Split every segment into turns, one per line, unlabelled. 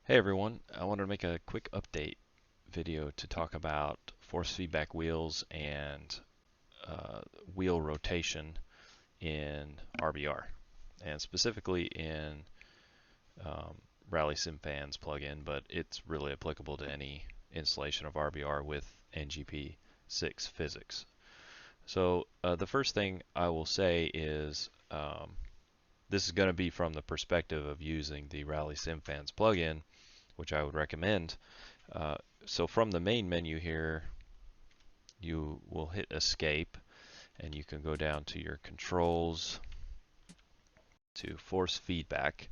Hey everyone, I wanted to make a quick update video to talk about force feedback wheels and wheel rotation in RBR, and specifically in um, Rally SimFans plugin, but it's really applicable to any installation of RBR with NGP6 physics. So the first thing I will say is this is going to be from the perspective of using the Rally SimFans plugin, which I would recommend. Uh, so from the main menu here, you will hit escape and you can go down to your controls to force feedback.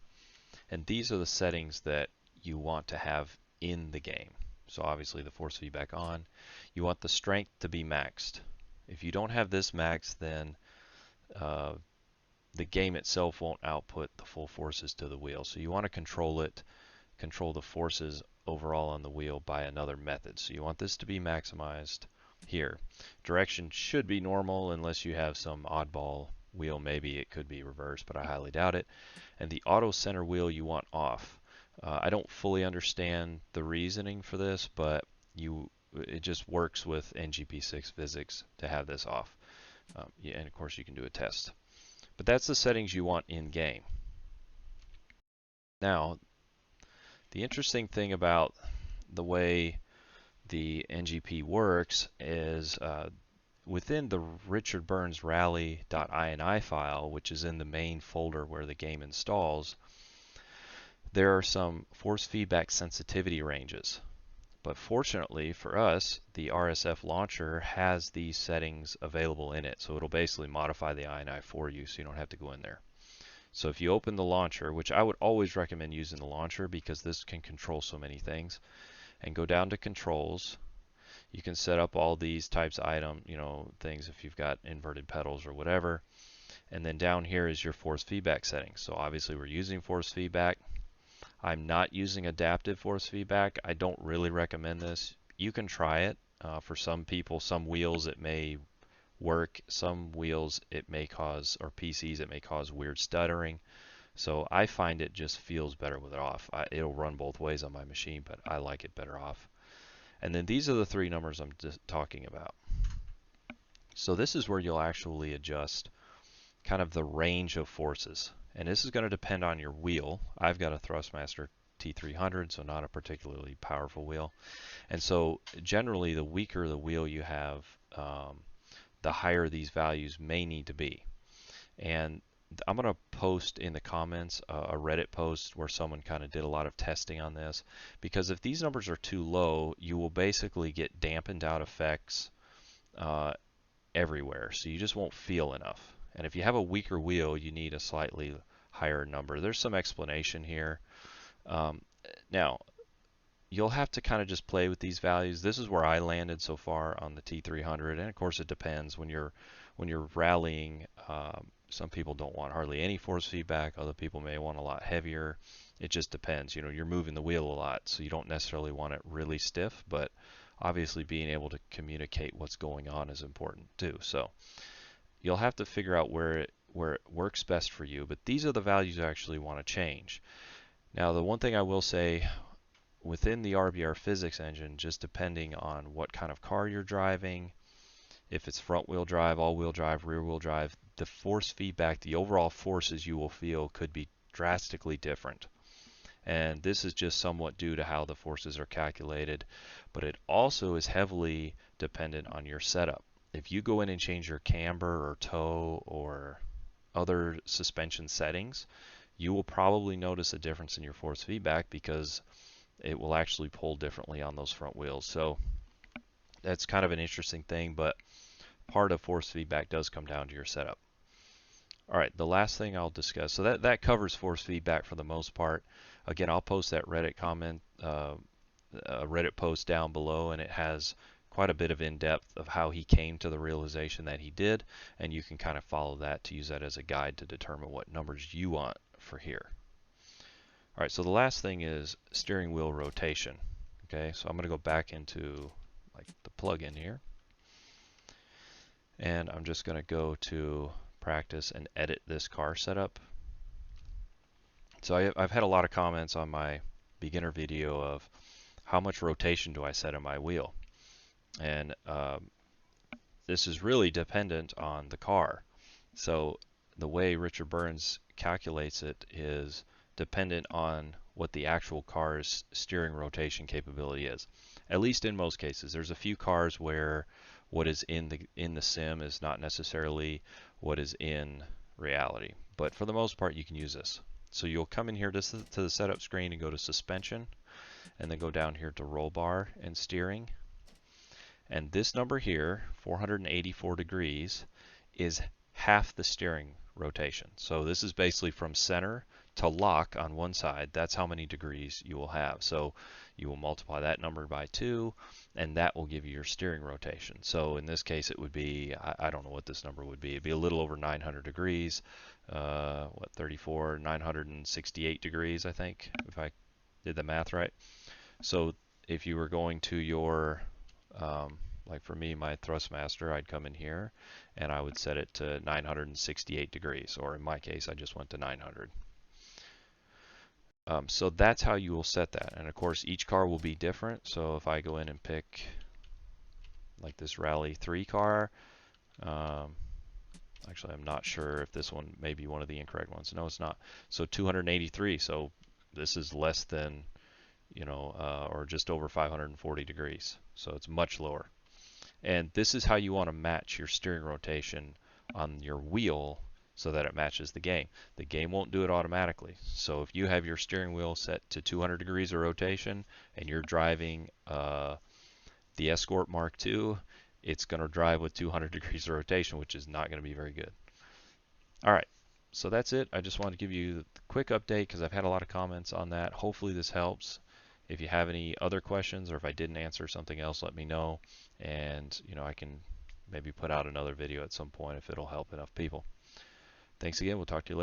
And these are the settings that you want to have in the game. So obviously the force feedback on. You want the strength to be maxed. If you don't have this maxed, then the game itself won't output the full forces to the wheel. So you want to control the forces overall on the wheel by another method. So you want this to be maximized here. Direction should be normal unless you have some oddball wheel. Maybe it could be reversed, but I highly doubt it. And the auto center wheel you want off. I don't fully understand the reasoning for this, but it just works with NGP6 physics to have this off. Yeah, and of course you can do a test. But that's the settings you want in game. Now, the interesting thing about the way the NGP works is within the Richard Burns Rally.ini file, which is in the main folder where the game installs, there are some force feedback sensitivity ranges. But fortunately for us, the RSF launcher has these settings available in it. So it'll basically modify the ini for you so you don't have to go in there. So if you open the launcher, which I would always recommend using the launcher because this can control so many things, and go down to controls, you can set up all these types of things if you've got inverted pedals or whatever. And then down here is your force feedback settings. So obviously we're using force feedback. I'm not using adaptive force feedback. I don't really recommend this. You can try it. For some people, some wheels it may work. Some wheels it may cause, or PCs it may cause weird stuttering. So I find it just feels better with it off. It'll run both ways on my machine, but I like it better off. And then these are the three numbers I'm just talking about. So this is where you'll actually adjust kind of the range of forces. And this is going to depend on your wheel. I've got a Thrustmaster T300, so not a particularly powerful wheel. And so generally the weaker the wheel you have, the higher these values may need to be. And I'm going to post in the comments a Reddit post where someone kind of did a lot of testing on this, because if these numbers are too low, you will basically get dampened out effects everywhere, so you just won't feel enough. And if you have a weaker wheel, you need a slightly higher number. There's some explanation here. Now, you'll have to kind of just play with these values. This is where I landed so far on the T300, and of course it depends. When you're rallying, some people don't want hardly any force feedback. Other people may want a lot heavier. It just depends. You're moving the wheel a lot, so you don't necessarily want it really stiff, but obviously being able to communicate what's going on is important too. So you'll have to figure out where it works best for you, but these are the values you actually want to change. Now, the one thing I will say, within the RBR physics engine, just depending on what kind of car you're driving, if it's front wheel drive, all wheel drive, rear wheel drive, the force feedback, the overall forces you will feel could be drastically different. And this is just somewhat due to how the forces are calculated, but it also is heavily dependent on your setup. If you go in and change your camber or toe or other suspension settings, you will probably notice a difference in your force feedback because it will actually pull differently on those front wheels. So that's kind of an interesting thing, but part of force feedback does come down to your setup. All right, the last thing I'll discuss, so that covers force feedback for the most part. Again, I'll post that Reddit comment, Reddit post down below, and it has quite a bit of in-depth of how he came to the realization that he did, and you can kind of follow that to use that as a guide to determine what numbers you want for here. All right, so the last thing is steering wheel rotation. Okay, so I'm going to go back into like the plugin here, and I'm just going to go to practice and edit this car setup. So I've had a lot of comments on my beginner video of how much rotation do I set in my wheel. And this is really dependent on the car. So the way Richard Burns calculates it is dependent on what the actual car's steering rotation capability is. At least in most cases. There's a few cars where what is in the sim is not necessarily what is in reality. But for the most part, you can use this. So you'll come in here to the setup screen and go to suspension, and then go down here to roll bar and steering. And this number here, 484 degrees, is half the steering rotation. So this is basically from center to lock on one side. That's how many degrees you will have. So you will multiply that number by 2, and that will give you your steering rotation. So in this case, it would be, I don't know what this number would be. It'd be a little over 900 degrees. 34, 968 degrees, I think, if I did the math right. So if you were going to your like for me, my Thrustmaster, I'd come in here and I would set it to 968 degrees, or in my case, I just went to 900. So that's how you will set that. And of course, each car will be different. So if I go in and pick like this Rally 3 car, actually, I'm not sure if this one may be one of the incorrect ones. No, it's not. So 283. So this is less than, or just over 540 degrees. So it's much lower. And this is how you want to match your steering rotation on your wheel so that it matches the game. The game won't do it automatically. So if you have your steering wheel set to 200 degrees of rotation and you're driving the Escort Mark II, it's going to drive with 200 degrees of rotation, which is not going to be very good. All right, so that's it. I just wanted to give you a quick update because I've had a lot of comments on that. Hopefully this helps. If you have any other questions or if I didn't answer something else, let me know. And, I can maybe put out another video at some point if it'll help enough people. Thanks again. We'll talk to you later.